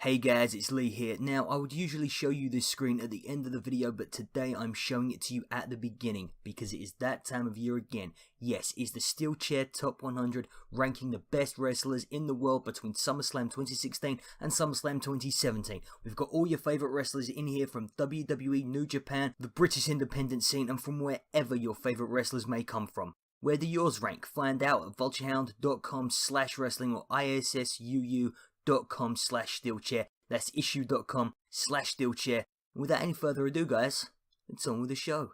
Hey guys, it's Lee here. Now, I would usually show you this screen at the end of the video, but today I'm showing it to you at the beginning because it is that time of year again. Yes, it's the Steel Chair Top 100, ranking the best wrestlers in the world between SummerSlam 2016 and SummerSlam 2017. We've got all your favourite wrestlers in here from WWE, New Japan, the British independent scene, and from wherever your favourite wrestlers may come from. Where do yours rank? Find out at vulturehound.com/wrestling or issuu.com/steelchair. That's issue.com/steelchair. Without any further ado, guys, it's on with the show.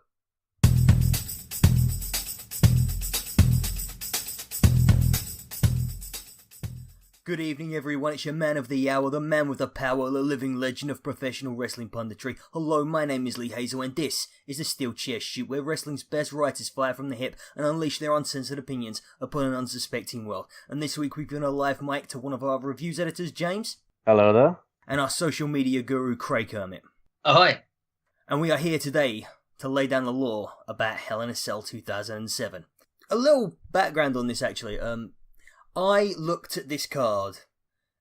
Good evening, everyone. It's your man of the hour, the man with the power, the living legend of professional wrestling punditry. Hello, my name is Lee Hazel, and this is the Steel Chair Shoot, where wrestling's best writers fire from the hip and unleash their uncensored opinions upon an unsuspecting world. And this week we've given a live mic to one of our reviews editors, James. Hello there. And our social media guru, Craig Kermit. Ahoy. And we are here today to lay down the law about Hell in a Cell 2007. A little background on this, actually. I looked at this card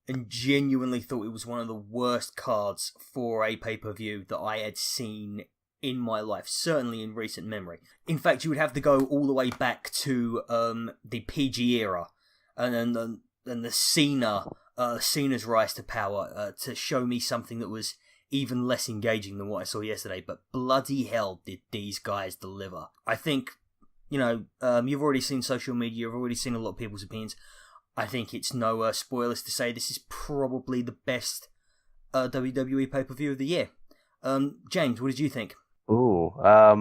and genuinely thought it was one of the worst cards for a pay-per-view that I had seen in my life, certainly in recent memory. In fact, you would have to go all the way back to the PG era and the Cena's rise to power to show me something that was even less engaging than what I saw yesterday. But bloody hell did these guys deliver. I think, you've already seen social media, you've already seen a lot of people's opinions. I think it's no spoilers to say this is probably the best WWE pay-per-view of the year. James, what did you think? Ooh, I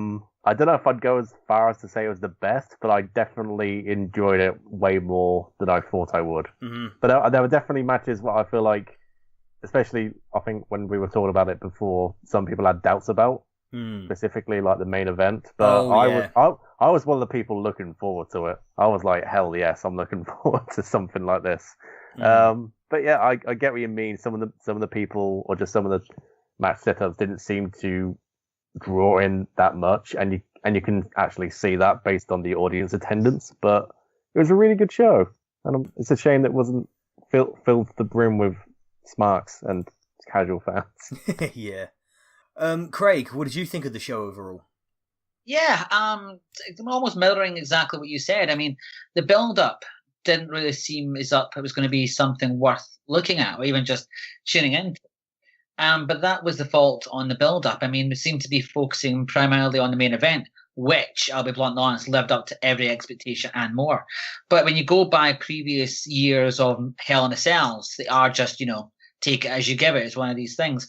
don't know if I'd go as far as to say it was the best, but I definitely enjoyed it way more than I thought I would. Mm-hmm. But there were definitely matches where I feel like, especially I think when we were talking about it before, some people had doubts about, specifically like the main event. But I was one of the people looking forward to it. I was like, hell yes, I'm looking forward to something like this. But yeah, I get what you mean. Some of the people, or just some of the match setups, didn't seem to draw in that much, and you can actually see that based on the audience attendance. But it was a really good show, and it's a shame that it wasn't filled to the brim with smarks and casual fans. Yeah. Craig, what did you think of the show overall? Yeah, almost mirroring exactly what you said. I mean, the build-up didn't really seem as up it was going to be something worth looking at, or even just tuning into. But that was the fault on the build-up. I mean, we seemed to be focusing primarily on the main event, which, I'll be blunt and honest, lived up to every expectation and more. But when you go by previous years of Hell in a Cells, they are just, take it as you give it. It's one of these things.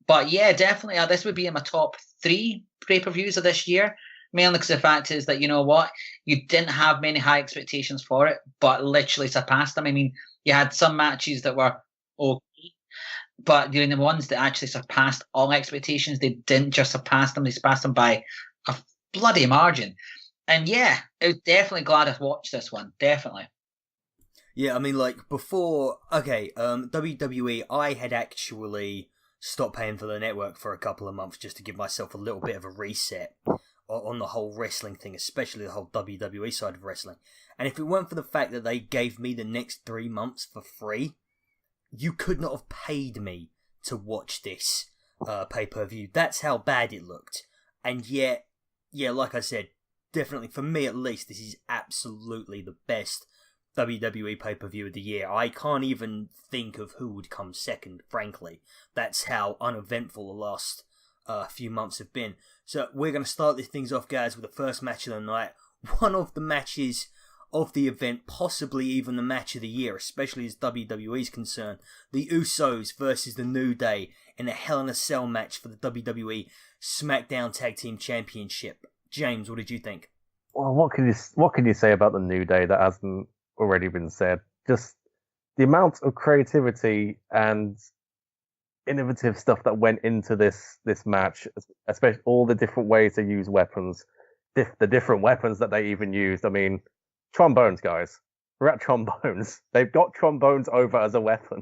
But yeah, definitely, this would be in my top 3 pay-per-views of this year, mainly because the fact is that, you know what, you didn't have many high expectations for it, but literally surpassed them. I mean, you had some matches that were okay, but the ones that actually surpassed all expectations, they didn't just surpass them, they surpassed them by a bloody margin. And yeah, I was definitely glad I watched this one, definitely. Yeah, I mean, like, before, WWE, I had actually stopped paying for the network for a couple of months just to give myself a little bit of a reset on the whole wrestling thing, especially the whole WWE side of wrestling. And if it weren't for the fact that they gave me the next 3 months for free, you could not have paid me to watch this pay-per-view. That's how bad it looked. And yet, yeah, like I said, definitely, for me at least, this is absolutely the best WWE pay-per-view of the year. I can't even think of who would come second, frankly. That's how uneventful the last few months have been. So we're going to start these things off, guys, with the first match of the night. One of the matches of the event, possibly even the match of the year, especially as WWE is concerned. The Usos versus the New Day in a Hell in a Cell match for the WWE SmackDown Tag Team Championship. James, what did you think? Well, what can you say about the New Day that hasn't already been said? Just the amount of creativity and innovative stuff that went into this match, especially all the different ways to use weapons, the different weapons that they even used. I mean, trombones, guys. We're at trombones. They've got trombones over as a weapon,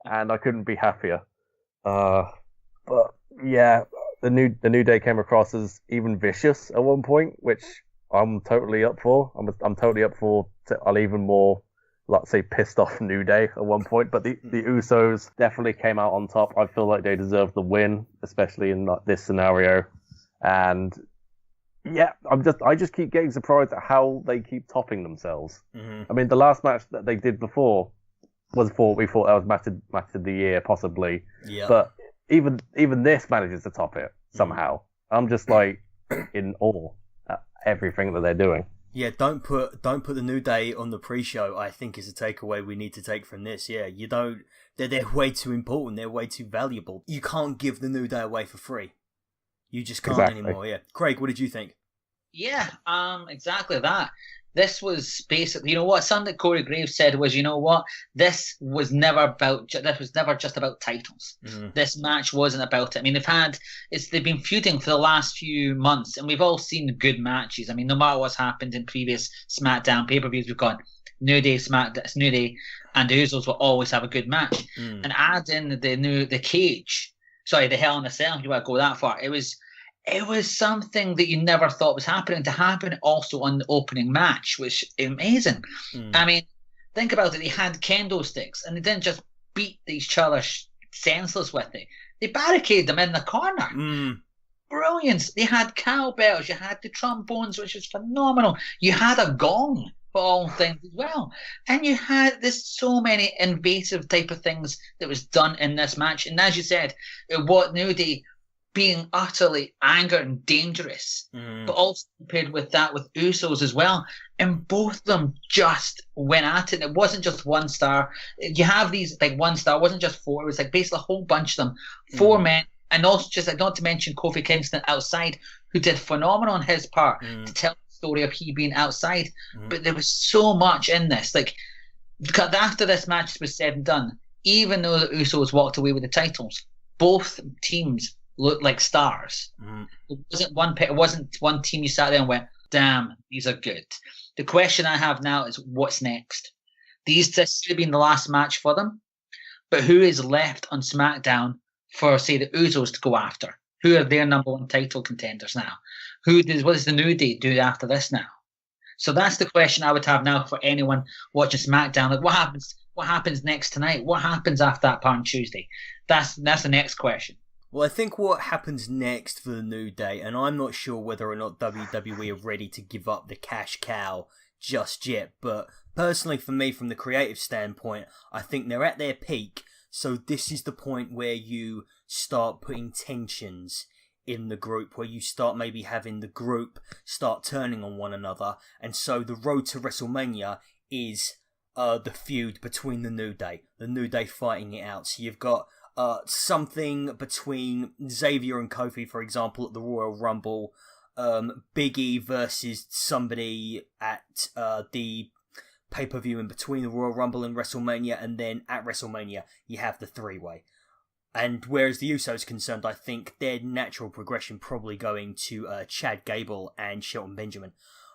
and I couldn't be happier. But yeah, the new Day came across as even vicious at one point, which I'm totally up for. I'm totally up for. I'll even more let's say, pissed off New Day at one point. But the Usos definitely came out on top. I feel like they deserve the win, especially in this scenario. And yeah, I just keep getting surprised at how they keep topping themselves. Mm-hmm. I mean, the last match that they did before we thought that was match of the year, possibly. Yeah. But even this manages to top it somehow. I'm just like in awe at everything that they're doing. Yeah, don't put the New Day on the pre-show. I think is a takeaway we need to take from this. Yeah, you don't. They're way too important. They're way too valuable. You can't give the New Day away for free. You just can't anymore. Yeah, Craig, what did you think? Yeah, exactly that. This was basically, something that Corey Graves said was, this was never just about titles. Mm. This match wasn't about it. I mean, they've been feuding for the last few months, and we've all seen good matches. I mean, no matter what's happened in previous SmackDown pay-per-views, we've got New Day, New Day, and the Usos will always have a good match. Mm. And add in the Hell in a Cell, if you want to go that far. It was something that you never thought was happening to happen also on the opening match, which is amazing. Mm. I mean, think about it. They had kendo sticks, and they didn't just beat each other senseless with it. They barricaded them in the corner. Mm. Brilliance. They had cowbells. You had the trombones, which was phenomenal. You had a gong for all things as well. And you had so many invasive type of things that was done in this match. And as you said, what New Day being utterly angry and dangerous, but also paired with that with Usos as well, and both of them just went at it. It wasn't just 1 star. You have these 1 star. It wasn't just 4. It was basically a whole bunch of them, 4 men, and also just not to mention Kofi Kingston outside, who did phenomenal on his part to tell the story of he being outside. But there was so much in this. Because after this match was said and done, even though the Usos walked away with the titles, both teams looked like stars. It wasn't one team you sat there and went, damn, these are good. The question I have now is, what's next? This should have been the last match for them, but who is left on SmackDown for, say, the Usos to go after? Who are their number 1 title contenders now? What does the New Day do after this now? So that's the question I would have now for anyone watching SmackDown. What happens next tonight? What happens after that part on Tuesday? That's the next question. Well, I think what happens next for the New Day, and I'm not sure whether or not WWE are ready to give up the cash cow just yet, but personally for me, from the creative standpoint, I think they're at their peak, so this is the point where you start putting tensions in the group, where you start maybe having the group start turning on one another, and so the road to WrestleMania is the feud between the New Day fighting it out. So you've got something between Xavier and Kofi, for example, at the Royal Rumble, Big E versus somebody at the pay-per-view in between the Royal Rumble and WrestleMania, and then at WrestleMania you have the 3-way. And whereas the Usos concerned, I think their natural progression probably going to Chad Gable and Shelton Benjamin.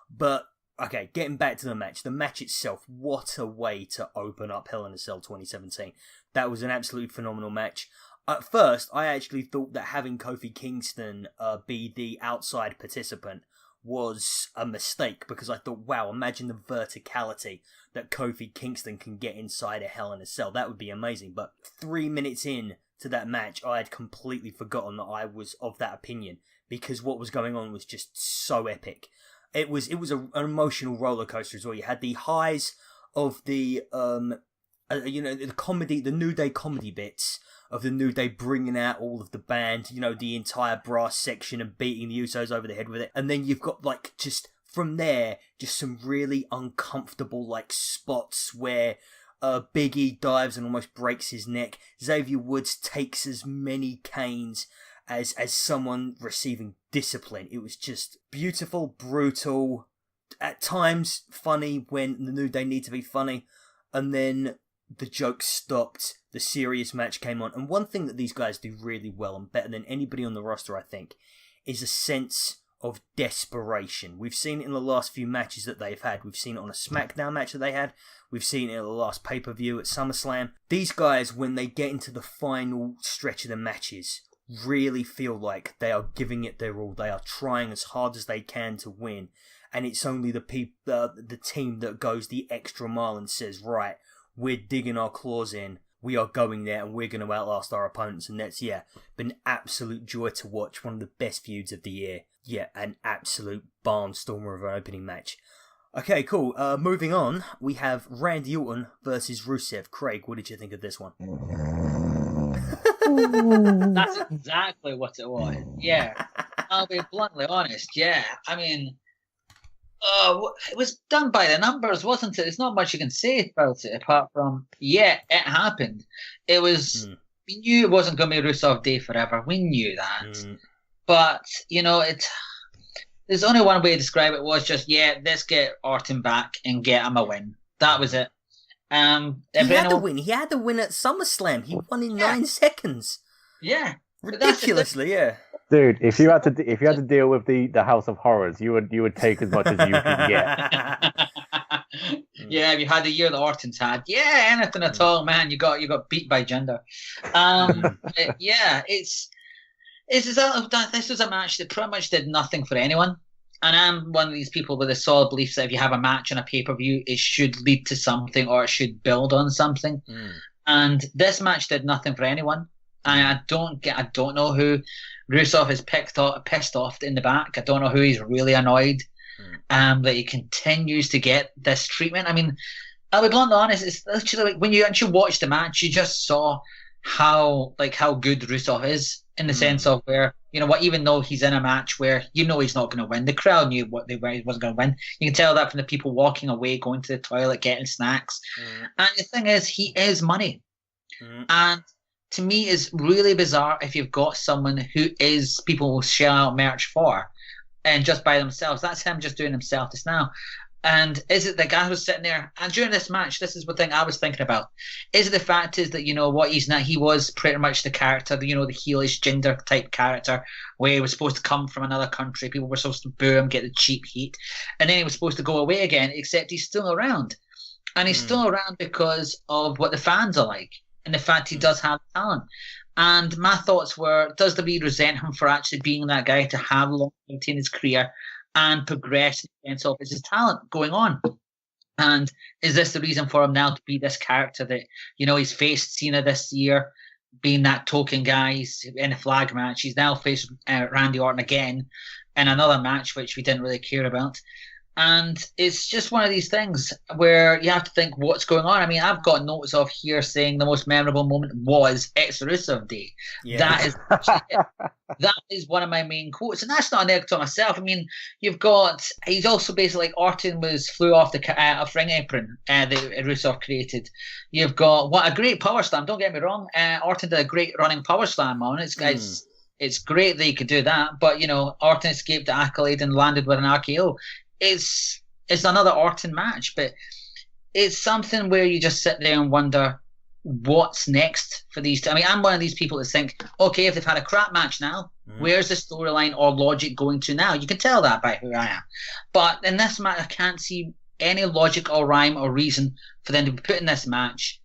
But okay, getting back to the match itself, what a way to open up Hell in a Cell 2017. That was an absolutely phenomenal match. At first, I actually thought that having Kofi Kingston be the outside participant was a mistake, because I thought, wow, imagine the verticality that Kofi Kingston can get inside a Hell in a Cell. That would be amazing. But 3 minutes in to that match, I had completely forgotten that I was of that opinion, because what was going on was just so epic. It was an emotional roller coaster as well. You had the highs of the the comedy, the New Day comedy bits of the New Day bringing out all of the band, the entire brass section and beating the Usos over the head with it. And then you've got just from there, just some really uncomfortable spots where Big E dives and almost breaks his neck. Xavier Woods takes as many canes as someone receiving discipline. It was just beautiful, brutal, at times funny when the New Day need to be funny, and then the jokes stopped, the serious match came on. And one thing that these guys do really well, and better than anybody on the roster, I think, is a sense of desperation. We've seen it in the last few matches that they've had. We've seen it on a SmackDown match that they had. We've seen it in the last pay-per-view at SummerSlam. These guys, when they get into the final stretch of the matches, really feel like they are giving it their all. They are trying as hard as they can to win. and it's only the team that goes the extra mile and says, right, we're digging our claws in, we are going there, and we're going to outlast our opponents. And that's, been absolute joy to watch. One of the best feuds of the year. Yeah, an absolute barnstormer of an opening match. Okay, cool. Moving on, we have Randy Orton versus Rusev. Craig, what did you think of this one? That's exactly what it was. Yeah, I'll be bluntly honest. Yeah, I mean, it was done by the numbers, wasn't it? There's not much you can say about it apart from, it happened. It was, we knew it wasn't going to be Rusev Day forever. We knew that. But, there's only one way to describe it was just, let's get Orton back and get him a win. That was it. He had the win. He had the win at SummerSlam. He won in 9 seconds. Yeah. Ridiculously, yeah. Dude, if you had to deal with the House of Horrors, you would take as much as you could get. Yeah, if you had the year that Orton's had, anything at all, man, you got beat by gender. This was a match that pretty much did nothing for anyone. And I'm one of these people with a solid belief that if you have a match on a pay-per-view, it should lead to something or it should build on something. And this match did nothing for anyone. And I don't know who Rusev is pissed off in the back. I don't know who he's really annoyed that he continues to get this treatment. I mean, I'll be bluntly honest, it's literally like when you actually watch the match, you just saw how good Rusev is in the sense of where, even though he's in a match where he's not going to win, the crowd knew he wasn't going to win. You can tell that from the people walking away, going to the toilet, getting snacks. And the thing is, he is money. And to me, it's really bizarre if you've got someone who is people will shell out merch for and just by themselves. That's him just doing himself just now. And is it the guy who's sitting there? And during this match, this is the thing I was thinking about. Is it the fact is that, what he's not? He was pretty much the character, the heelish gender type character, where he was supposed to come from another country. People were supposed to boo him, get the cheap heat. And then he was supposed to go away again, except he's still around. And he's still around because of what the fans are like. And the fact he does have talent. And my thoughts were, does WWE resent him for actually being that guy to have long maintain his career and progress in the sense of his talent going on? And is this the reason for him now to be this character that, he's faced Cena this year, being that token guy, he's in a flag match. He's now faced Randy Orton again in another match, which we didn't really care about. And it's just one of these things where you have to think what's going on. I mean, I've got notes of here saying the most memorable moment was Rusev Day. Yeah. That is one of my main quotes. And that's not a negative to myself. I mean, he's also basically like Orton flew off the ring apron that Rusev created. You've got, what a great power slam. Don't get me wrong. Orton did a great running power slam on it. It's great that he could do that. But, Orton escaped the accolade and landed with an RKO. It's another Orton match, but it's something where you just sit there and wonder what's next for these two. I mean, I'm one of these people that think, okay, if they've had a crap match now, where's the storyline or logic going to now? You can tell that by who I am. But in this match, I can't see any logic or rhyme or reason for them to be put in this match,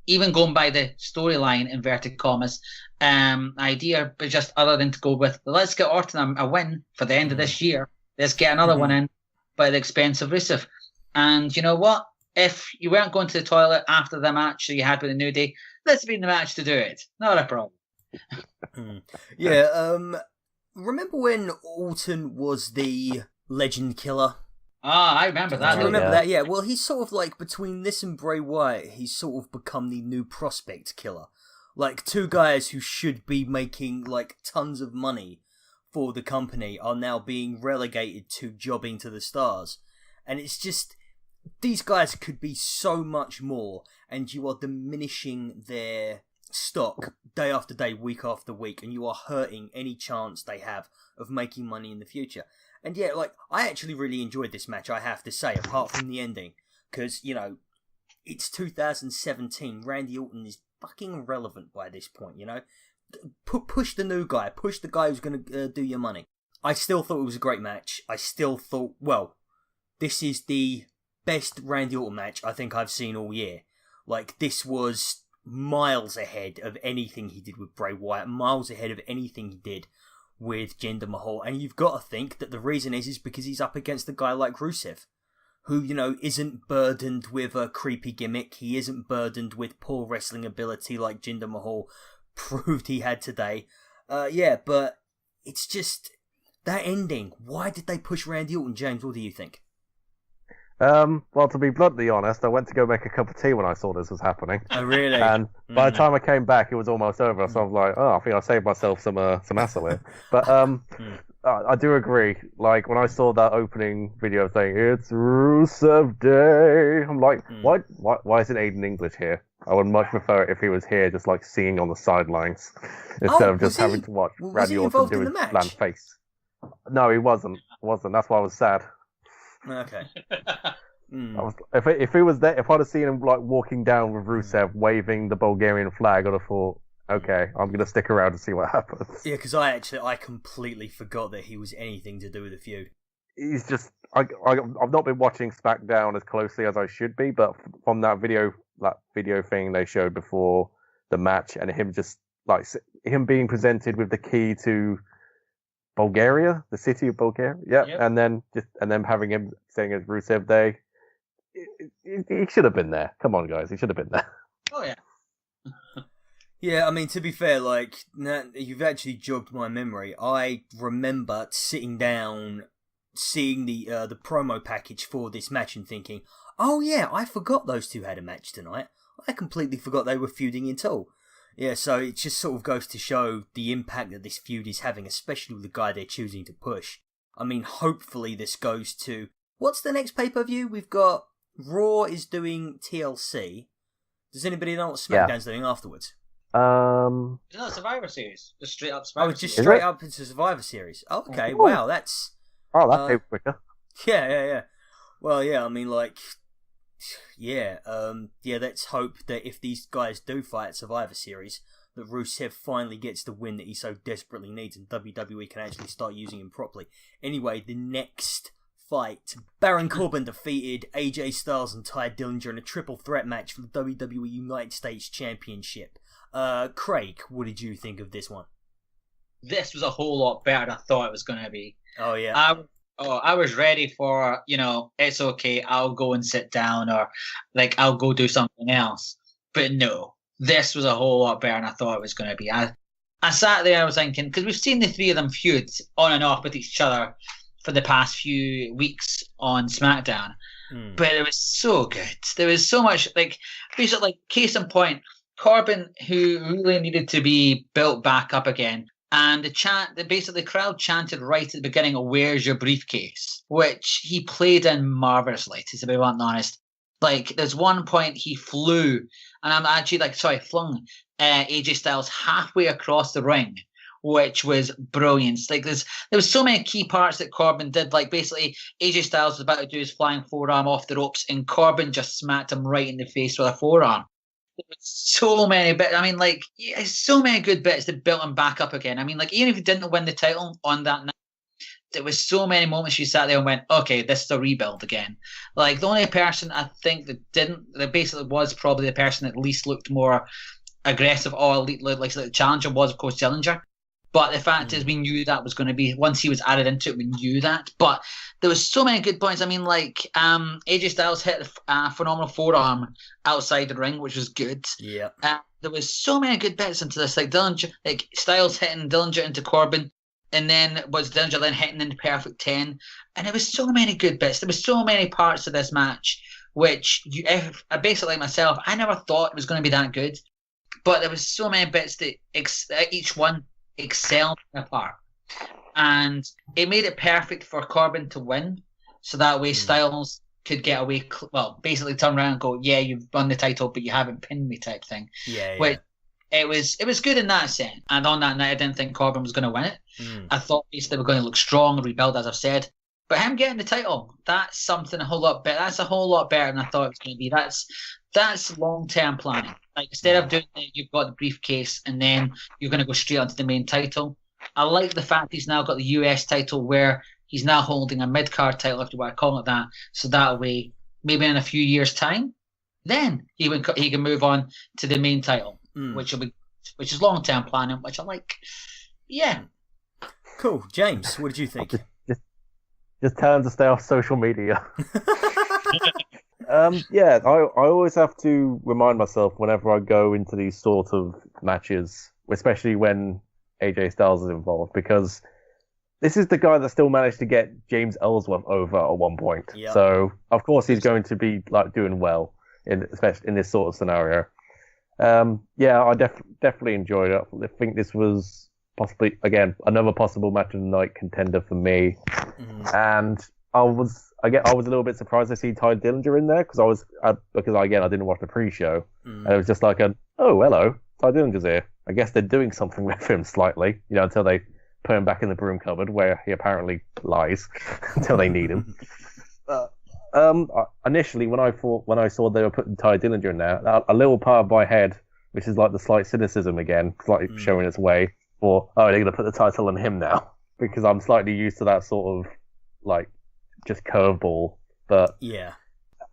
even going by the storyline, inverted commas, idea, but just other than to go with, let's get Orton a win for the end of this year. Let's get another one in by the expense of Rusev. And you know what? If you weren't going to the toilet after the match that you had with the New Day, let's be in the match to do it. Not a problem. Remember when Orton was the legend killer? I remember that. I remember that, yeah. Well, he's sort of like, between this and Bray Wyatt, he's sort of become the new prospect killer. Like, two guys who should be making, like, tons of money for the company are now being relegated to jobbing to the stars. And it's just, these guys could be so much more, and you are diminishing their stock day after day, week after week, and you are hurting any chance they have of making money in the future. And yeah, like, I actually really enjoyed this match, I have to say, apart from the ending. Because, it's 2017, Randy Orton is fucking irrelevant by this point, Push the new guy. Push the guy who's going to do your money. I still thought it was a great match. I still thought, this is the best Randy Orton match I think I've seen all year. Like, this was miles ahead of anything he did with Bray Wyatt. Miles ahead of anything he did with Jinder Mahal, and you've got to think that the reason is because he's up against a guy like Rusev, who, you know, isn't burdened with a creepy gimmick. He isn't burdened with poor wrestling ability like Jinder Mahal proved he had today. But it's just that ending. Why did they push Randy Orton, James? What do you think? Well, to be bluntly honest, I went to go make a cup of tea when I saw this was happening. Oh, really? And by the time I came back, it was almost over. So I was like, I think I saved myself some hassle here. But I do agree. Like, when I saw that opening video saying, it's Rusev Day, I'm like, why isn't Aiden English here? I would much prefer it if he was here just, like, singing on the sidelines instead of just having to watch Randy Orton do his bland face. No, he wasn't. That's why I was sad. Okay. If he was there, if I'd have seen him like walking down with Rusev waving the Bulgarian flag, I'd have thought, okay, I'm gonna stick around to see what happens. Yeah, because I completely forgot that he was anything to do with the feud. He's just I've not been watching SmackDown as closely as I should be, but from that video thing they showed before the match, and him just like him being presented with the key to Bulgaria, the city of Bulgaria, yep. and then having him saying it's Rusev Day, he should have been there. Come on, guys, he should have been there. Oh yeah. Yeah, I mean, to be fair, like, you've actually jogged my memory. I remember sitting down, seeing the promo package for this match and thinking, oh yeah, I forgot those two had a match tonight. I completely forgot they were feuding at all. Yeah, so it just sort of goes to show the impact that this feud is having, especially with the guy they're choosing to push. I mean, hopefully this goes to... What's the next pay-per-view? We've got... Raw is doing TLC. Does anybody know what SmackDown's doing afterwards? No, Survivor Series. Just straight up Survivor Series. Just straight up into Survivor Series. Okay, Ooh. wow, that's... Oh, that came quicker. Yeah. Well, yeah, I mean, like... Yeah, let's hope that if these guys do fight at Survivor Series, that Rusev finally gets the win that he so desperately needs and WWE can actually start using him properly. Anyway, the next fight, Baron Corbin defeated AJ Styles and Ty Dillinger in a triple threat match for the WWE United States Championship. Craig, what did you think of this one? This was a whole lot better than I thought it was going to be. Oh, yeah. I was ready for, it's okay, I'll go and sit down, or like I'll go do something else. But no, this was a whole lot better than I thought it was going to be. I sat there, I was thinking, because we've seen the three of them feud on and off with each other for the past few weeks on SmackDown. But it was so good. There was so much, like, basically, like, case in point, Corbin, who really needed to be built back up again. And the crowd chanted right at the beginning of "Where's your briefcase?" which he played in marvelously, to be honest. Like, there's one point he flung AJ Styles halfway across the ring, which was brilliant. Like, there was so many key parts that Corbin did. Like, basically, AJ Styles was about to do his flying forearm off the ropes, and Corbin just smacked him right in the face with a forearm. There was so many bits. I mean, like, so many good bits that built him back up again. I mean, like, even if he didn't win the title on that night, there was so many moments you sat there and went, okay, this is a rebuild again. Like, the only person I think that basically was probably the person that least looked more aggressive or elite, like the challenger was, of course, Dillinger. But the fact is, we knew that was going to be, once he was added into it, we knew that. But there was so many good points. I mean, like, AJ Styles hit a phenomenal forearm outside the ring, which was good. Yeah. There was so many good bits into this, like Dillinger, like Styles hitting Dillinger into Corbin, and then was Dillinger then hitting into Perfect 10. And there was so many good bits. There was so many parts of this match, which, basically like myself, I never thought it was going to be that good. But there was so many bits that each one excelled in a part, and it made it perfect for Corbin to win, so that way Styles could get away, basically turn around and go, yeah, you've won the title but you haven't pinned me, type thing. Which it was good in that sense. And on that night, I didn't think Corbin was going to win it. I thought they were going to look strong and rebuild, as I've said, but him getting the title, that's something a whole lot better. That's a whole lot better than I thought it was going to be. That's long-term planning. Like, instead of doing it, you've got the briefcase and then you're going to go straight onto the main title. I like the fact he's now got the US title, where he's now holding a mid-card title, if you want to call it that. So that way, maybe in a few years' time, then he can move on to the main title, which is long-term planning, which I like. Yeah. Cool. James, what did you think? Just tell him to stay off social media. Yeah, I always have to remind myself whenever I go into these sort of matches, especially when AJ Styles is involved, because this is the guy that still managed to get James Ellsworth over at one point. Yep. So of course he's going to be like doing well especially in this sort of scenario. Yeah, I definitely enjoyed it. I think this was possibly again another possible match of the night contender for me, and I was a little bit surprised to see Ty Dillinger in there because I didn't watch the pre-show and it was just like oh hello, Ty Dillinger's here. I guess they're doing something with him slightly, until they put him back in the broom cupboard where he apparently lies until they need him. Initially when I saw they were putting Ty Dillinger in there, a little part of my head, which is like the slight cynicism again, slightly showing its way, for they're going to put the title on him now because I'm slightly used to that sort of like just curveball. But yeah.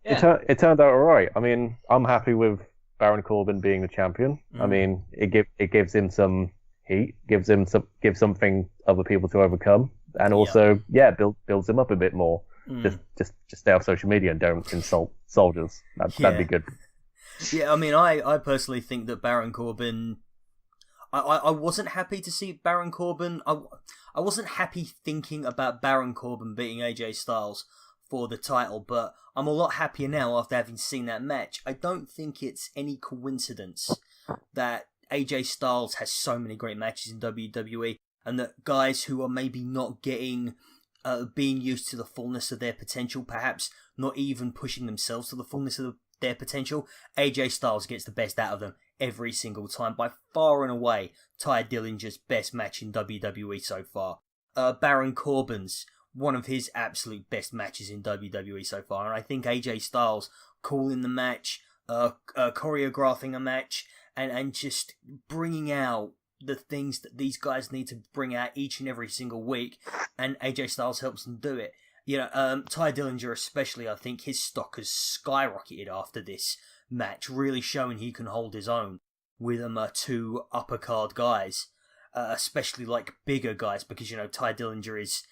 It turned out all right. I mean, I'm happy with Baron Corbin being the champion. I mean, it gives him some heat, gives something other people to overcome, and also builds him up a bit more. Just stay off social media and don't insult soldiers. That'd be good. Yeah, I mean, I personally think that Baron Corbin. I wasn't happy to see Baron Corbin. I wasn't happy thinking about Baron Corbin beating AJ Styles for the title, but I'm a lot happier now after having seen that match. I don't think it's any coincidence that AJ Styles has so many great matches in WWE, and that guys who are maybe not getting being used to the fullness of their potential, perhaps not even pushing themselves to the fullness of their potential, AJ Styles gets the best out of them every single time. By far and away, Ty Dillinger's best match in WWE so far. Baron Corbin's one of his absolute best matches in WWE so far, and I think AJ Styles calling the match, choreographing a match, and just bringing out the things that these guys need to bring out each and every single week, and AJ Styles helps them do it. Ty Dillinger especially, I think his stock has skyrocketed after this match, really showing he can hold his own with two upper card guys, especially like bigger guys, because Ty Dillinger is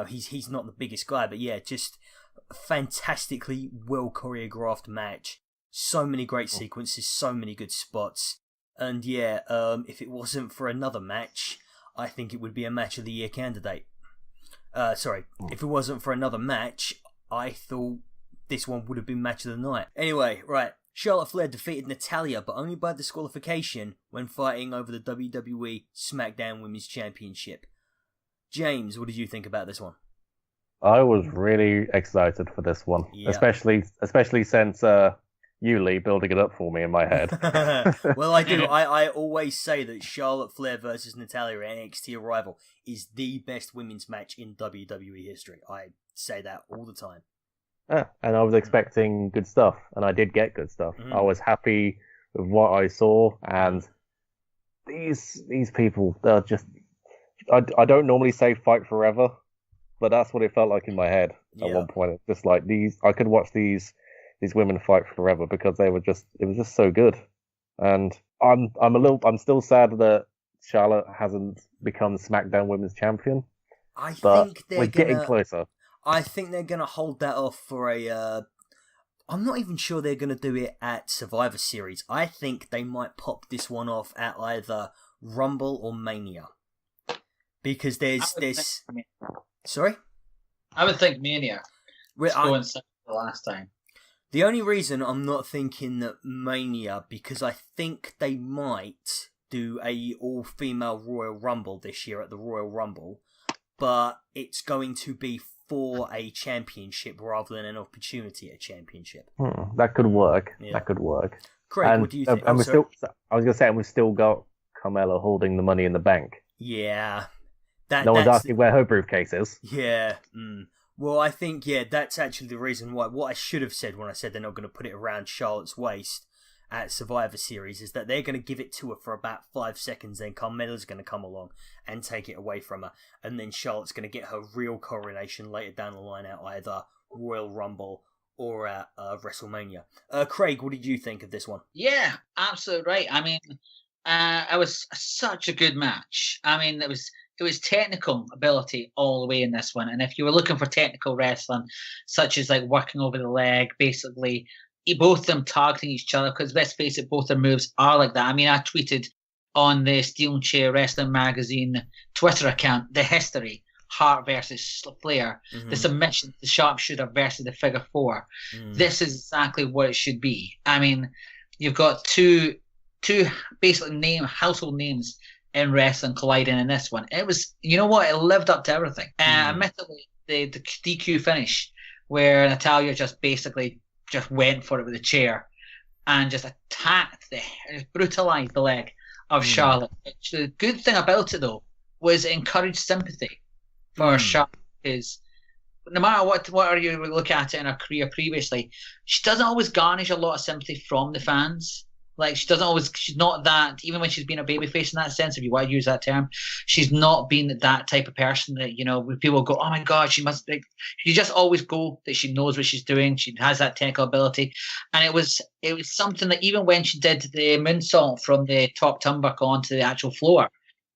he's not the biggest guy, but yeah, just a fantastically well choreographed match, so many great sequences, so many good spots, and yeah, if it wasn't for another match, I think it would be a match of the year candidate. If it wasn't for another match, I thought this one would have been match of the night. Anyway, right. Charlotte Flair defeated Natalya, but only by disqualification when fighting over the WWE SmackDown Women's Championship. James, what did you think about this one? I was really excited for this one, especially since you, Lee, building it up for me in my head. Well, I do. I always say that Charlotte Flair versus Natalya at NXT Arrival is the best women's match in WWE history. I say that all the time. And I was expecting good stuff, and I did get good stuff. I was happy with what I saw, and these people, they're just... I don't normally say fight forever, but that's what it felt like in my head at one point. It's just like I could watch these women fight forever because it was just so good. And I'm still sad that Charlotte hasn't become SmackDown Women's Champion. I think we're getting closer. I think they're gonna hold that off for a. I'm not even sure they're gonna do it at Survivor Series. I think they might pop this one off at either Rumble or Mania, because there's this. Sorry, I would think Mania. Going the last time. The only reason I'm not thinking that Mania, because I think they might do a all-female Royal Rumble this year at the Royal Rumble, but it's going to be for a championship rather than an opportunity at a championship. That could work. Yeah. That could work. Craig, what do you think? I was going to say, we've still got Carmella holding the Money in the Bank. Yeah. No one's asking where her briefcase is. Yeah. Well, I think, that's actually the reason why. What I should have said when I said they're not going to put it around Charlotte's waist at Survivor Series is that they're going to give it to her for about 5 seconds, then Carmella's going to come along and take it away from her, and then Charlotte's going to get her real coronation later down the line at either Royal Rumble or at WrestleMania. Craig, what did you think of this one? Yeah, absolutely right. I mean, it was such a good match. I mean, it was technical ability all the way in this one. And if you were looking for technical wrestling, such as like working over the leg, basically both of them targeting each other, because let's face it, both their moves are like that. I mean, I tweeted on the Steel Chair Wrestling Magazine Twitter account the history. Hart versus Flair, the submission, the sharpshooter versus the figure four. This is exactly what it should be. I mean, you've got two basically household names in wrestling colliding in this one. It was, you know what, it lived up to everything. Admittedly, the DQ finish where Natalya just basically just went for it with a chair and just attacked, brutalized the leg of Charlotte. The good thing about it, though, was it encouraged sympathy for Charlotte, because no matter what you look at it in her career previously, she doesn't always garnish a lot of sympathy from the fans. Like, she's not that, even when she's been a babyface in that sense, if you want to use that term, she's not been that type of person that, you know, when people go, oh my God, she must, like, you just always go that she knows what she's doing. She has that technical ability. And it was something that even when she did the moonsault from the top turnbuckle onto the actual floor,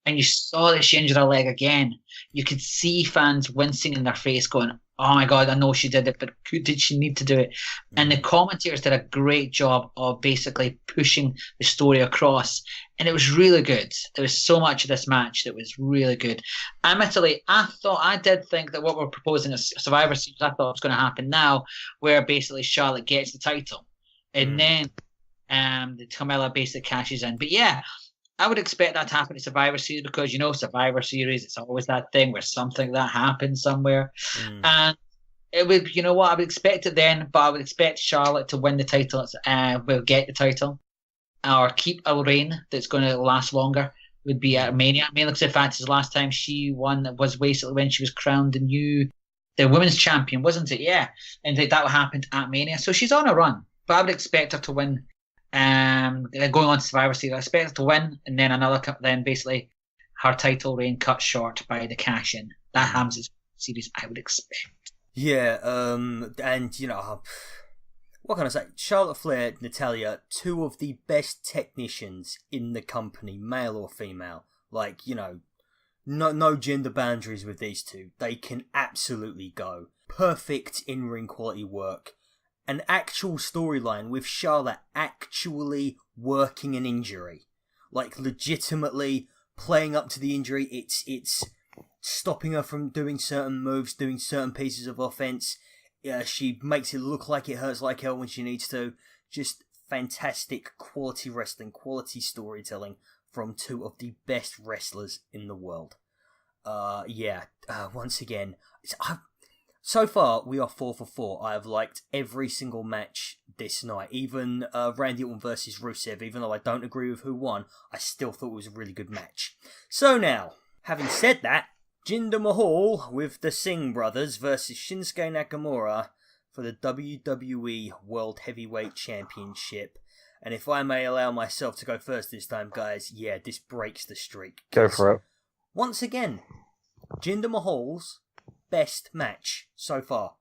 and you saw that she injured her leg again, you could see fans wincing in their face going, oh my God, I know she did it, but did she need to do it? And the commentators did a great job of basically pushing the story across. And it was really good. There was so much of this match that was really good. Admittedly, I did think that what we're proposing as Survivor Series, I thought was going to happen now, where basically Charlotte gets the title. And then the Carmella basically cashes in. But yeah, I would expect that to happen in Survivor Series, because, you know, Survivor Series, it's always that thing where something that happens somewhere. And it would, you know what, I would expect it then, but I would expect Charlotte to win the title, will get the title, or keep a reign that's going to last longer, would be at Mania. Mainly because the fact is, last time she won was basically when she was crowned the women's champion, wasn't it? Yeah. And that happened at Mania. So she's on a run, but I would expect her to win. Going on to Survivor Series, I expect her to win, and then basically her title reign cut short by the cash in. That happens series, I would expect. Yeah, and you know, what can I say? Charlotte Flair, Natalya, two of the best technicians in the company, male or female. Like, you know, no gender boundaries with these two. They can absolutely go. Perfect in-ring quality work. An actual storyline with Charlotte actually working an injury. Like, legitimately playing up to the injury. It's stopping her from doing certain moves, doing certain pieces of offense. She makes it look like it hurts like hell when she needs to. Just fantastic quality wrestling, quality storytelling from two of the best wrestlers in the world. Once again, so far, we are 4 for 4. I have liked every single match this night. Even Randy Orton versus Rusev, even though I don't agree with who won, I still thought it was a really good match. So now, having said that, Jinder Mahal with the Singh brothers versus Shinsuke Nakamura for the WWE World Heavyweight Championship. And if I may allow myself to go first this time, guys, yeah, this breaks the streak. Go for it. Once again, Jinder Mahal's best match so far,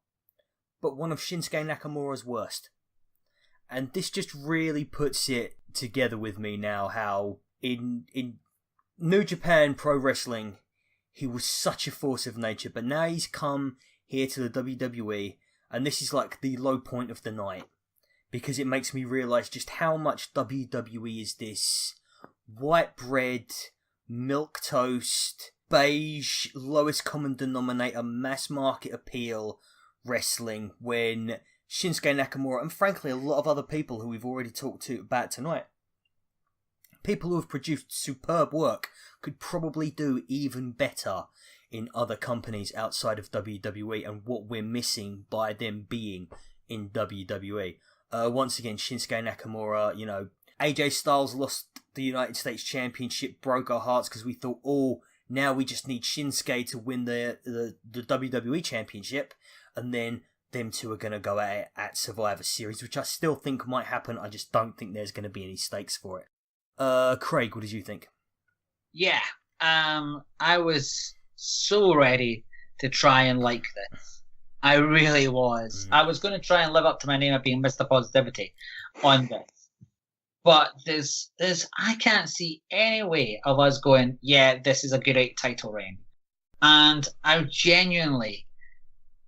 but one of Shinsuke Nakamura's worst. And this just really puts it together with me now, how in New Japan Pro Wrestling he was such a force of nature, but now he's come here to the WWE, and this is like the low point of the night, because it makes me realise just how much WWE is this white bread, milquetoast, beige, lowest common denominator, mass market appeal wrestling, when Shinsuke Nakamura, and frankly a lot of other people who we've already talked about tonight, people who have produced superb work, could probably do even better in other companies outside of WWE, and what we're missing by them being in WWE. Once again, Shinsuke Nakamura, you know, AJ Styles lost the United States Championship, broke our hearts because we thought, now we just need Shinsuke to win the WWE Championship, and then them two are going to go at it at Survivor Series, which I still think might happen. I just don't think there's going to be any stakes for it. Craig, what did you think? Yeah, I was so ready to try and like this. I really was. I was going to try and live up to my name of being Mr. Positivity on this. But there's I can't see any way of us going, yeah, this is a great title reign. And I genuinely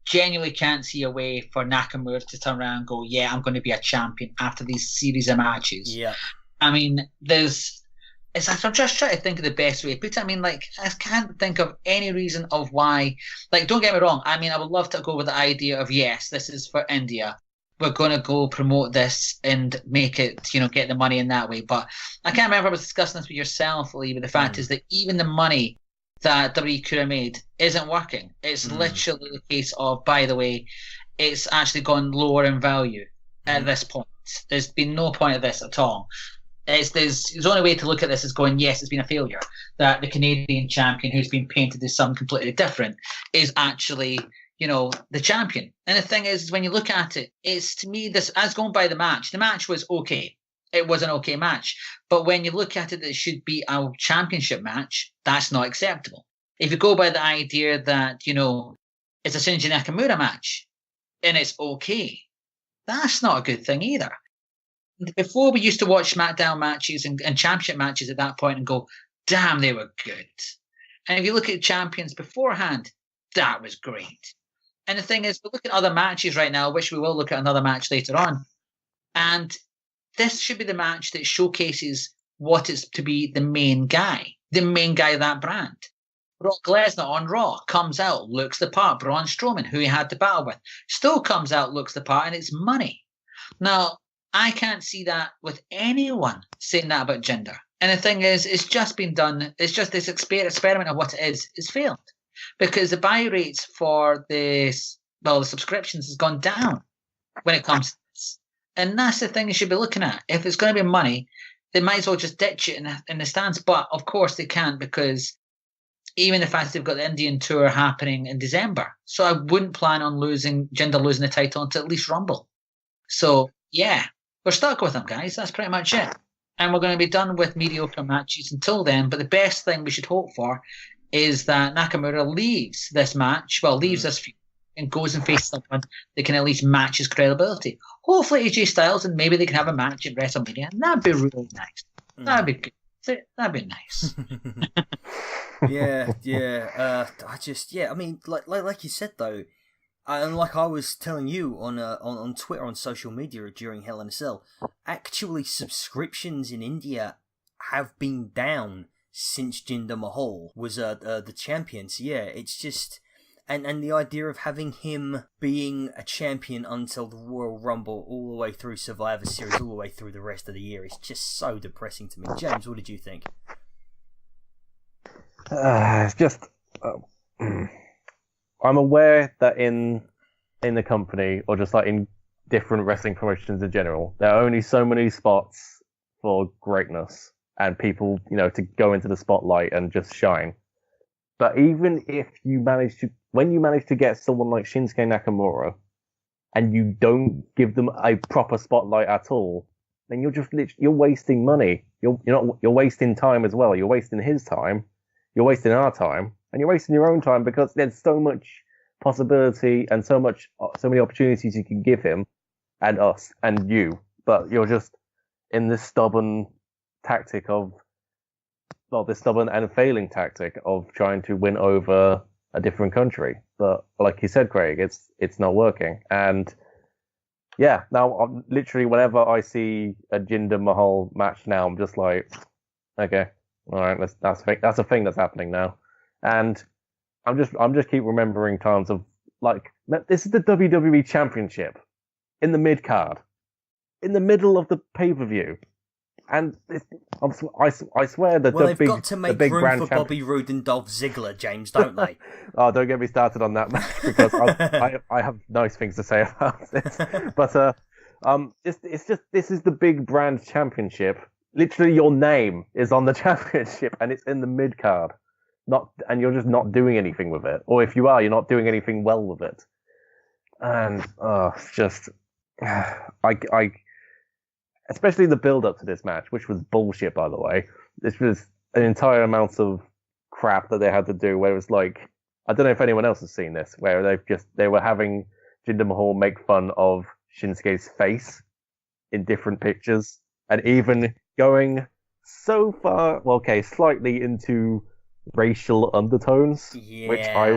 can't see a way for Nakamura to turn around and go, yeah, I'm going to be a champion after these series of matches. Yeah. I mean, I'm just trying to think of the best way to put it. I mean, like, I can't think of any reason of why. Like, don't get me wrong. I mean, I would love to go with the idea of, yes, this is for India. We're going to go promote this and make it, get the money in that way. But I can't remember if I was discussing this with yourself, Lee, but the fact is that even the money that WWE could have made isn't working. It's literally the case of, by the way, it's actually gone lower in value at this point. There's been no point of this at all. The only way to look at this is going, yes, it's been a failure. That the Canadian champion who's been painted as something completely different is actually, the champion. And the thing is, when you look at it, it's, to me, this, as going by the match was okay. It was an okay match. But when you look at it, it should be a championship match. That's not acceptable. If you go by the idea that, it's a Shinji Nakamura match and it's okay, that's not a good thing either. Before, we used to watch SmackDown matches and championship matches at that point and go, damn, they were good. And if you look at champions beforehand, that was great. And the thing is, we look at other matches right now, which we will look at another match later on. And this should be the match that showcases what is to be the main guy of that brand. Brock Lesnar on Raw comes out, looks the part. Braun Strowman, who he had to battle with, still comes out, looks the part, and it's money. Now, I can't see that with anyone saying that about Jinder. And the thing is, it's just been done. It's just this experiment of what it is failed. Because the buy rates for the subscriptions has gone down when it comes to this. And that's the thing you should be looking at. If it's going to be money, they might as well just ditch it in the stands. But, of course, they can't, because even the fact they've got the Indian tour happening in December. So I wouldn't plan on Jinder losing the title until at least Rumble. So, yeah, we're stuck with them, guys. That's pretty much it. And we're going to be done with mediocre matches until then. But the best thing we should hope for is that Nakamura leaves this feud and goes and faces someone that can at least match his credibility. Hopefully AJ Styles, and maybe they can have a match at WrestleMania. And that'd be really nice. That'd be good. That'd be nice. I mean, like you said though, and like I was telling you on Twitter, on social media during Hell in a Cell, actually subscriptions in India have been down since Jinder Mahal was the champion. So yeah, it's just, and the idea of having him being a champion until the Royal Rumble, all the way through Survivor Series, all the way through the rest of the year, is just so depressing to me. James, what did you think? It's just, I'm aware that in the company, or just like in different wrestling promotions in general, there are only so many spots for greatness and people, to go into the spotlight and just shine. But even if when you manage to get someone like Shinsuke Nakamura, and you don't give them a proper spotlight at all, then you're wasting money. You're wasting time as well. You're wasting his time. You're wasting our time, and you're wasting your own time, because there's so much possibility and so many opportunities you can give him and us and you, but you're just in this stubborn and failing tactic of trying to win over a different country. But like you said, Craig, it's not working. And yeah, now I'm literally, whenever I see a Jinder Mahal match now, I'm just like, okay, all right, that's a thing that's happening now. And I'm just keep remembering times of, like, this is the WWE Championship in the mid card, in the middle of the pay-per-view. And I swear that they've got to make room for Bobby Roode and Dolph Ziggler, James, don't they? Oh, don't get me started on that match, because I have nice things to say about this. But it's just this is the big brand championship. Literally, your name is on the championship, and it's in the mid card. And you're just not doing anything with it. Or if you are, you're not doing anything well with it. And it's just especially the build-up to this match, which was bullshit, by the way. This was an entire amount of crap that they had to do, where it was like, I don't know if anyone else has seen this, where they were having Jinder Mahal make fun of Shinsuke's face in different pictures, and even going so far, well, okay, slightly into racial undertones, which I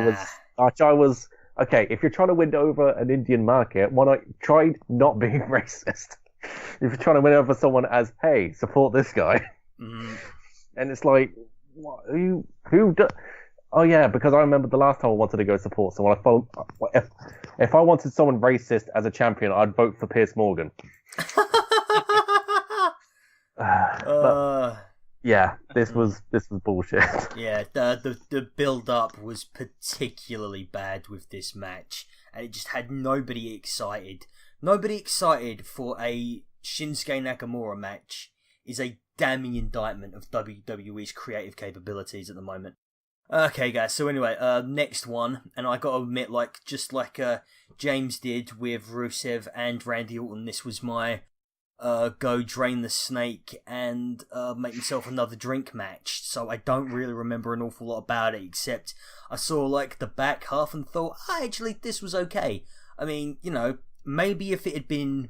was okay. If you're trying to win over an Indian market, why not try not being racist? If you're trying to win over someone as, hey, support this guy, and it's like, what, who do? Oh yeah, because I remember the last time I wanted to go support someone, I felt if I wanted someone racist as a champion, I'd vote for Piers Morgan. But, yeah, this was bullshit. Yeah, the build up was particularly bad with this match, and it just had nobody excited. Nobody excited for a Shinsuke Nakamura match is a damning indictment of WWE's creative capabilities at the moment. Okay, guys. So anyway, next one, and I gotta admit, just like James did with Rusev and Randy Orton, this was my go drain the snake and make myself another drink match. So I don't really remember an awful lot about it, except I saw the back half and thought, actually, this was okay. I mean, maybe if it had been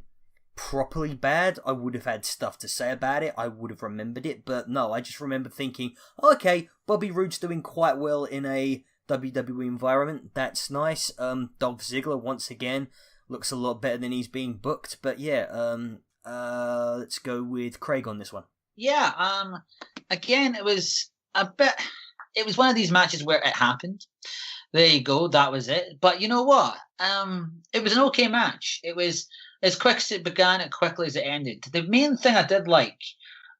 properly bad, I would have had stuff to say about it. I would have remembered it, but no, I just remember thinking, okay, Bobby Roode's doing quite well in a WWE environment. That's nice. Dolph Ziggler, once again, looks a lot better than he's being booked. But yeah, let's go with Craig on this one. Yeah, again, it was one of these matches where it happened. There you go, that was it. But you know what? It was an okay match. It was as quick as it began, as quickly as it ended. The main thing I did like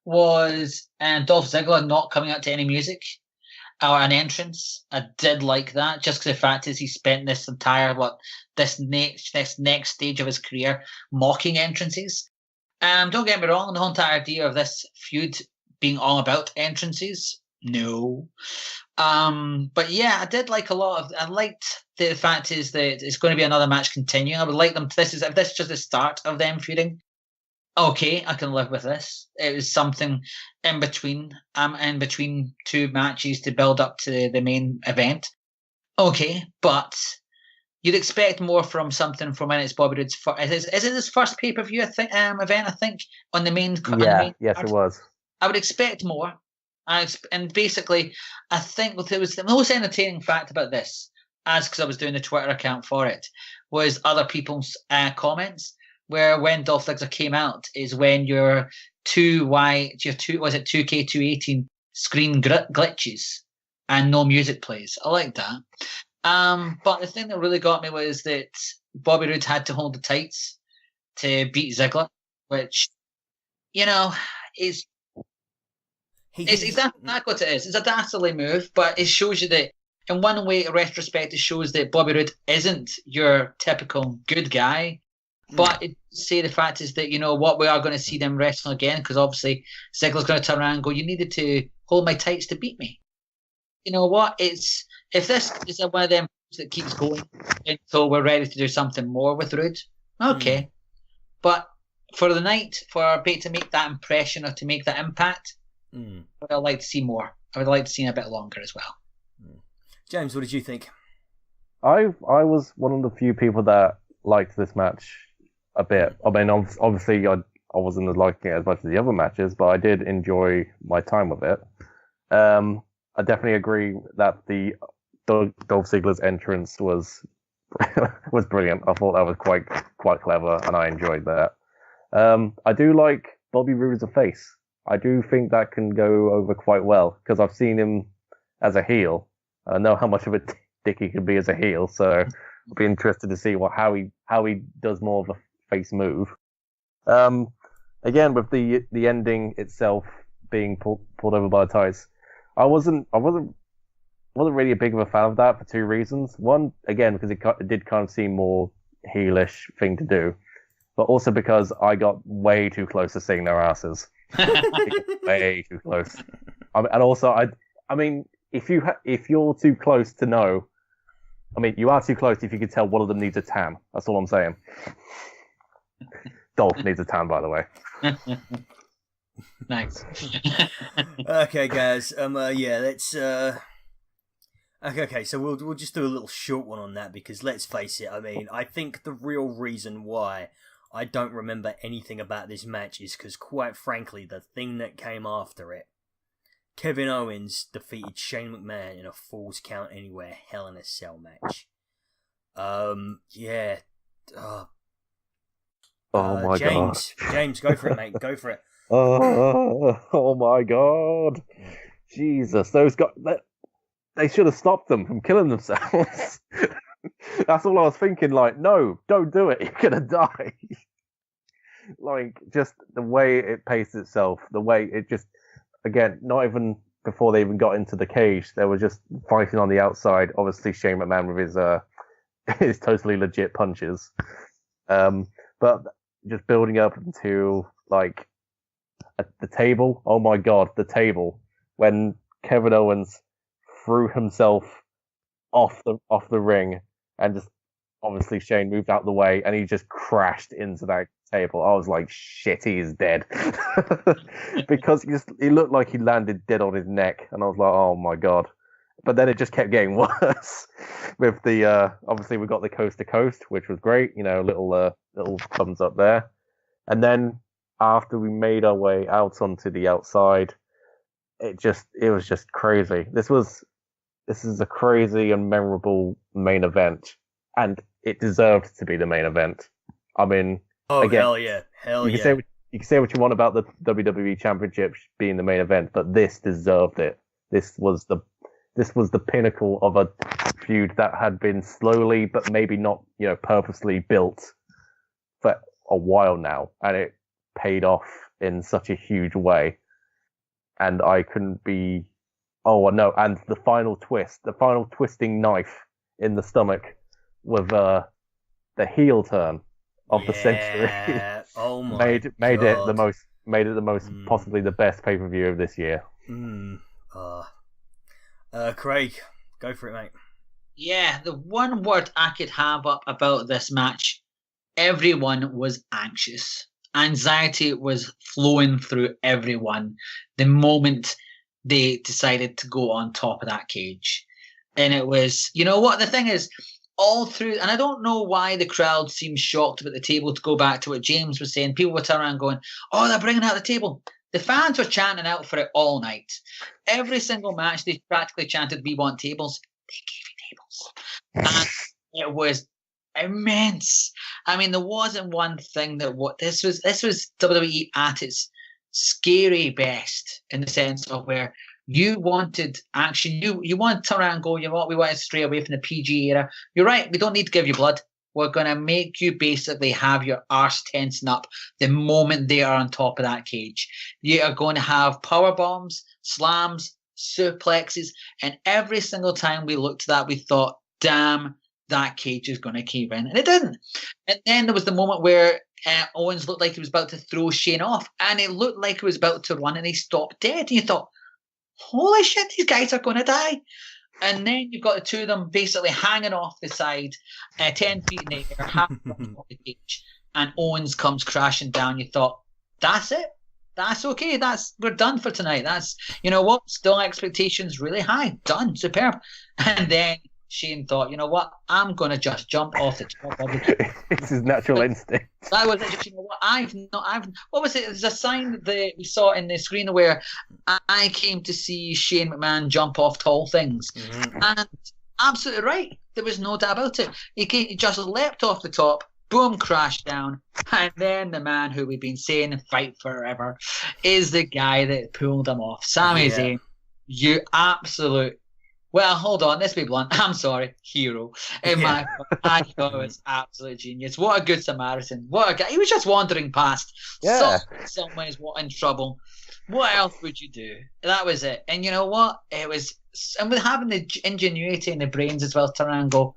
was Dolph Ziggler not coming out to any music or an entrance. I did like that, just because the fact is he spent this entire this next stage of his career mocking entrances. Don't get me wrong, the whole entire idea of this feud being all about entrances, no. But yeah, I did like I liked the fact is that it's going to be another match continuing. I would like them. If this is just the start of them feuding, okay, I can live with this. It was something in between two matches to build up to the main event. Okay, but you'd expect more from something from when it's Bobby Roode's is it his first pay-per-view event, I think, on the main yes, it was. I would expect more. And basically, I think what was the most entertaining fact about this, because I was doing the Twitter account for it, was other people's comments, where when Dolph Ziggler came out is when your 2K218 screen glitches and no music plays. I like that. But the thing that really got me was that Bobby Roode had to hold the tights to beat Ziggler, which, is it's exactly what it is. It's a dastardly move, but it shows you that, in one way, in retrospect, it shows that Bobby Roode isn't your typical good guy. But it say the fact is that, what, we are going to see them wrestle again, because obviously Ziggler's going to turn around and go, you needed to hold my tights to beat me. You know what? If this is one of them that keeps going until we're ready to do something more with Roode, okay. But for the night, for Bate to make that impression or to make that impact, I'd like to see more. I would like to see a bit longer as well. James, what did you think? I was one of the few people that liked this match a bit. I mean, obviously, I wasn't liking it as much as the other matches, but I did enjoy my time with it. I definitely agree that the Dolph Ziggler's entrance was brilliant. I thought that was quite clever, and I enjoyed that. I do like Bobby Roode as a face. I do think that can go over quite well, because I've seen him as a heel. I know how much of a dick he can be as a heel, so I'll be interested to see how he does more of a face move. Again, with the ending itself being pulled over by the tights, I wasn't really a big of a fan of that for two reasons. One, again, because it did kind of seem more heelish thing to do, but also because I got way too close to seeing their asses. Way too close. And also, I mean, if you're too close to know, I mean, you are too close if you could tell one of them needs a tan. That's all I'm saying. Dolph needs a tan, by the way. Nice. Okay, guys. Yeah, let's. Okay, so we'll just do a little short one on that, because let's face it. I mean, I think the real reason why I don't remember anything about this match is because, quite frankly, the thing that came after it, Kevin Owens defeated Shane McMahon in a Falls Count Anywhere Hell in a Cell match. Yeah. Oh my James, god. James, go for it, mate. Go for it. Oh my god. Jesus, those guys, they should have stopped them from killing themselves. That's all I was thinking, like, no, don't do it, you're gonna die. Like, just the way it paced itself, the way it just, again, not even before they even got into the cage, they were just fighting on the outside. Obviously, Shane McMahon with his totally legit punches. But just building up into, like, the table. Oh my god, the table. When Kevin Owens threw himself off the ring, and just obviously Shane moved out the way, and he just crashed into that table. I was like, shit, he is dead. Because he looked like he landed dead on his neck, and I was like, oh my god. But then it just kept getting worse. With the obviously we got the coast to coast, which was great, little thumbs up there. And then after we made our way out onto the outside, it was just crazy. This is a crazy and memorable main event, and it deserved to be the main event. I mean, again, hell yeah. You can say what you want about the WWE Championship being the main event, but this deserved it. This was the pinnacle of a feud that had been slowly, but maybe not, purposely built for a while now, and it paid off in such a huge way. And I couldn't be. Oh no! And the final twisting knife in the stomach with the heel turn of the century. Oh my made God. it the most possibly the best pay-per-view of this year. Craig, go for it, mate. Yeah, the one word I could have up about this match, everyone was anxious. Anxiety was flowing through everyone the moment they decided to go on top of that cage. And it was, the thing is, all through, and I don't know why the crowd seemed shocked about the table, to go back to what James was saying. People were turning around going, oh, they're bringing out the table. The fans were chanting out for it all night. Every single match, they practically chanted, we want tables. They gave you tables. And it was immense. I mean, there wasn't one thing this was WWE at its scary best, in the sense of where you wanted action. You want to turn around and go, you know what, we want to stray away from the PG era. You're right, we don't need to give you blood. We're going to make you basically have your arse tensing up the moment they are on top of that cage. You are going to have power bombs, slams, suplexes, and every single time we looked at that, we thought, damn, that cage is going to cave in. And it didn't. And then there was the moment where Owens looked like he was about to throw Shane off, and it looked like he was about to run, and he stopped dead. And you thought, holy shit, these guys are going to die. And then you've got the two of them basically hanging off the side, 10 feet in the air, half off the cage, and Owens comes crashing down. You thought, that's it. That's okay. We're done for tonight. That's, what? Still expectations really high. Done. Superb. And then Shane thought, you know what? I'm going to just jump off the top of the cage. It's his natural instinct. That was it. You know what? What was it? There's a sign that we saw in the screen where I came to see Shane McMahon jump off tall things. Mm-hmm. And absolutely right. There was no doubt about it. He just leapt off the top, boom, crashed down. And then the man who we've been saying fight forever is the guy that pulled him off. Sami Zayn, you absolute. Well, hold on. Let's be blunt. I'm sorry, hero. I thought it was absolute genius. What a good Samaritan. What a guy. He was just wandering past. Yeah. Someone is in trouble. What else would you do? That was it. And you know what? It was, and with having the ingenuity and the brains as well to turn around and go,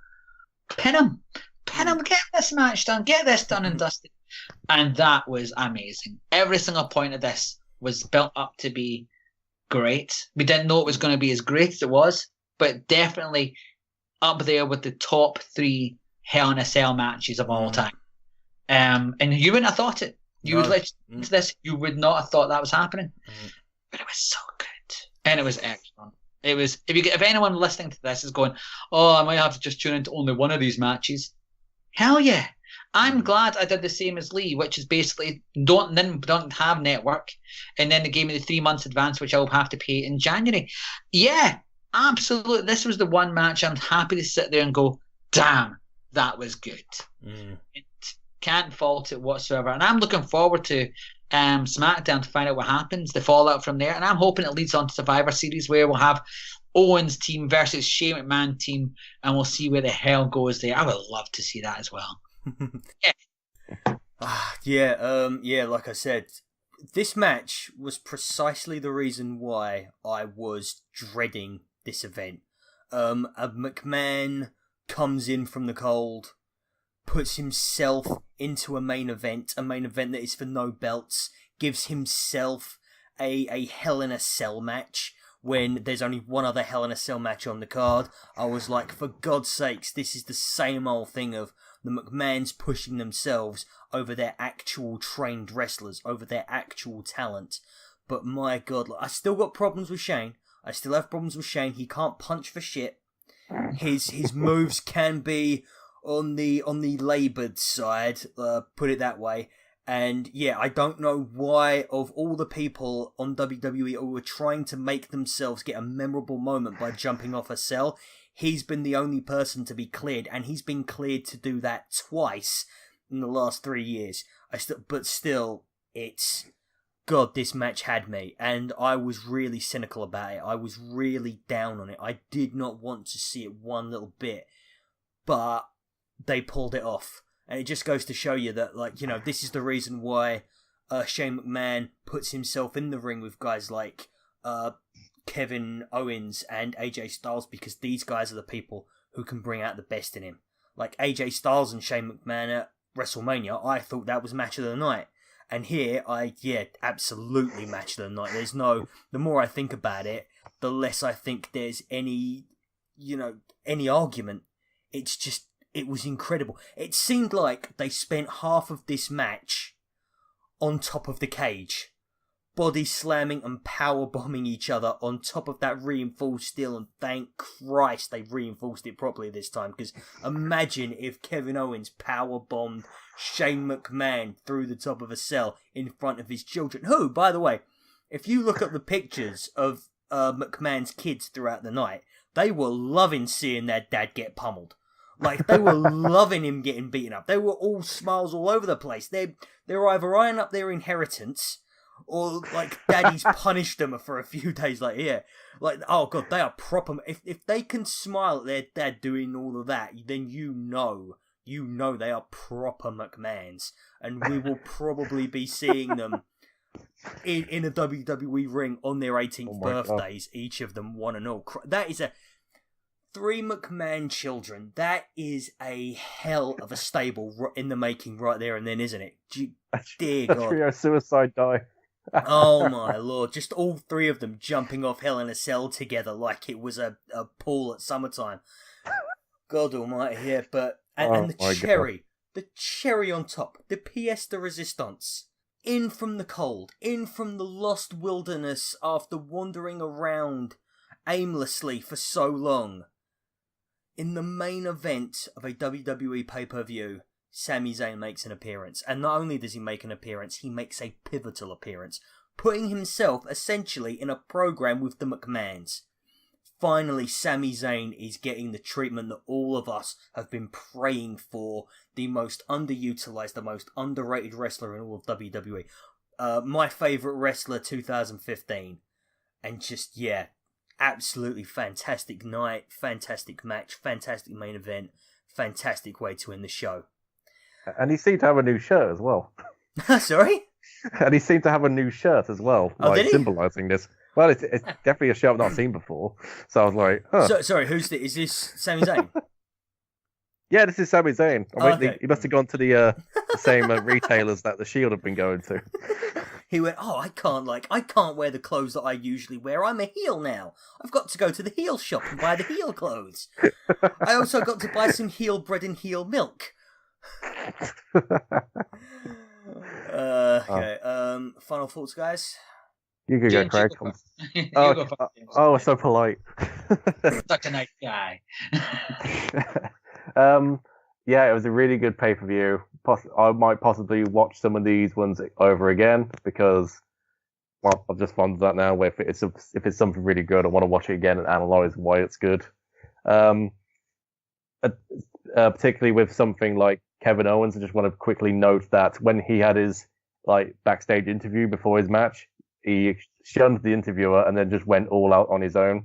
pin him, get this match done, get this done and dusted. And that was amazing. Every single point of this was built up to be great. We didn't know it was going to be as great as it was, but definitely up there with the top 3 Hell in a Cell matches of all time. And you wouldn't have thought it. You would listen to this, you would not have thought that was happening. But it was so good. And it was excellent. It was, if anyone listening to this is going, oh, I might have to just tune into only one of these matches. Hell yeah. I'm glad I did the same as Lee, which is basically don't have network, and then they gave me the 3 months advance, which I'll have to pay in January. Yeah, absolutely. This was the one match I'm happy to sit there and go, damn, that was good. Can't fault it whatsoever. And I'm looking forward to SmackDown to find out what happens, the fallout from there. And I'm hoping it leads on to Survivor Series, where we'll have Owens' team versus Shane McMahon team, and we'll see where the hell goes there. I would love to see that as well. Yeah, like I said, this match was precisely the reason why I was dreading this event. A McMahon comes in from the cold, puts himself into a main event that is for no belts, gives himself a Hell in a Cell match when there's only one other Hell in a Cell match on the card. I was like, for God's sakes, this is the same old thing of the McMahons pushing themselves over their actual trained wrestlers, over their actual talent. But my God, I still got problems with Shane. I still have problems with Shane. He can't punch for shit. His moves can be on the laboured side, put it that way. And yeah, I don't know why, of all the people on WWE who were trying to make themselves get a memorable moment by jumping off a cell, he's been the only person to be cleared, and he's been cleared to do that twice in the last 3 years. But still, it's... God, this match had me, and I was really cynical about it. I was really down on it. I did not want to see it one little bit, but they pulled it off. And it just goes to show you that, like, you know, this is the reason why Shane McMahon puts himself in the ring with guys like Kevin Owens and AJ Styles, because these guys are the people who can bring out the best in him. Like AJ Styles and Shane McMahon at WrestleMania, I thought that was match of the night. And here, absolutely match of the night. There's no... The more I think about it, the less I think there's any argument. It's just... It was incredible. It seemed like they spent half of this match on top of the cage, body slamming and power bombing each other on top of that reinforced steel, and thank Christ they reinforced it properly this time, because imagine if Kevin Owens power bombed Shane McMahon through the top of a cell in front of his children, who, by the way, if you look at the pictures of McMahon's kids throughout the night, they were loving seeing their dad get pummeled. Like, they were loving him getting beaten up. They were all smiles all over the place. They're either eyeing up their inheritance, or, like, daddy's punished them for a few days. Like, yeah. Like, oh, God, they are proper... If they can smile at their dad doing all of that, then you know they are proper McMahons. And we will probably be seeing them in a WWE ring on their 18th birthdays, God. Each of them, one and all. That is 3 McMahon children. That is a hell of a stable in the making right there and then, isn't it? Dear God. Trio suicide dive. Oh my Lord. Just all 3 of them jumping off Hell in a Cell together like it was a pool at summertime. God almighty, yeah. But, and the cherry on top, the pièce de résistance. In from the cold, in from the lost wilderness after wandering around aimlessly for so long. In the main event of a WWE pay-per-view, Sami Zayn makes an appearance. And not only does he make an appearance, he makes a pivotal appearance, putting himself essentially in a program with the McMahons. Finally, Sami Zayn is getting the treatment that all of us have been praying for. The most underutilized, the most underrated wrestler in all of WWE. My favourite wrestler 2015. And just, yeah... Absolutely fantastic night, fantastic match, fantastic main event, fantastic way to end the show. And he seemed to have a new shirt as well. Sorry? And he seemed to have a new shirt as well, like symbolising this. Well, it's definitely a shirt I've not seen before. So I was like, huh. So, sorry, is this Sami Zayn? Yeah, this is Sami Zayn. Okay. He must have gone to the same retailers that the Shield have been going to. He went, I can't wear the clothes that I usually wear. I'm a heel now. I've got to go to the heel shop and buy the heel clothes. I also got to buy some heel bread and heel milk. Okay. Final thoughts, guys? You could go, Craig. Oh, so polite. Such a nice guy. Yeah, it was a really good pay-per-view. I might possibly watch some of these ones over again because, well, I've just found that now. If it's something really good, I want to watch it again and analyze why it's good. Particularly with something like Kevin Owens, I just want to quickly note that when he had his backstage interview before his match, he shunned the interviewer and then just went all out on his own.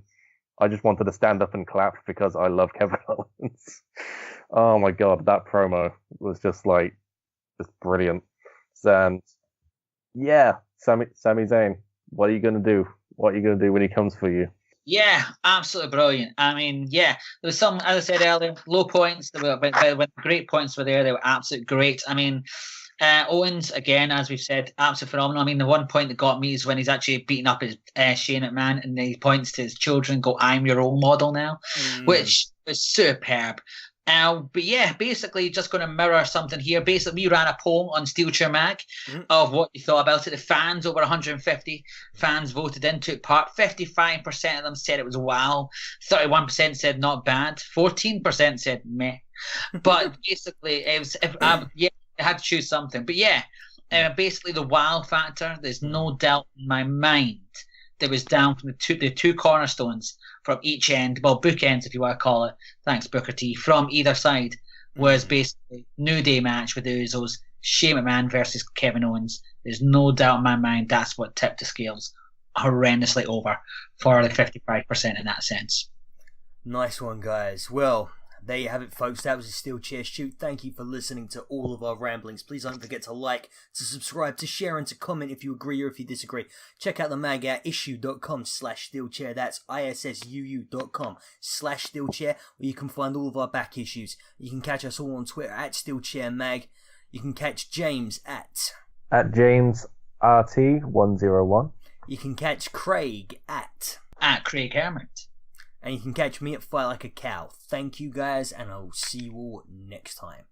I just wanted to stand up and clap because I love Kevin Owens. Oh my god, that promo was just brilliant. And yeah, Sami Zayn, what are you gonna do? What are you gonna do when he comes for you? Yeah, absolutely brilliant. I mean, yeah, there was some, as I said earlier, low points. When the great points were there, they were absolutely great. I mean, Owens, again, as we've said, absolutely phenomenal. I mean, the one point that got me is when he's actually beating up his Shane McMahon and he points to his children and go, "I'm your role model now," which was superb. But yeah, basically just going to mirror something here. Basically, we ran a poll on Steel Chair Mag of what you thought about it. The fans, over 150 fans voted in, took part. 55% of them said it was wow. 31% said not bad. 14% said meh. But basically, it was, yeah, I had to choose something. But yeah, basically the wow factor, there's no doubt in my mind that was down from the two cornerstones from each end, well, bookends if you want to call it, thanks Booker T, from either side, was basically New Day match with the Usos, Shane McMahon versus Kevin Owens. There's no doubt in my mind that's what tipped the scales horrendously over for the 55% in that sense. Nice one, guys. Well, there you have it, folks. That was a Steel Chair Shoot. Thank you for listening to all of our ramblings. Please don't forget to like, to subscribe, to share, and to comment if you agree or if you disagree. Check out the mag at issue.com/steelchair. That's issuu.com/steelchair, where you can find all of our back issues. You can catch us all on Twitter at steelchairmag. You can catch James at JamesRT101. You can catch Craig at Craig Hermit. And you can catch me at Fight Like a Cow. Thank you guys, and I'll see you all next time.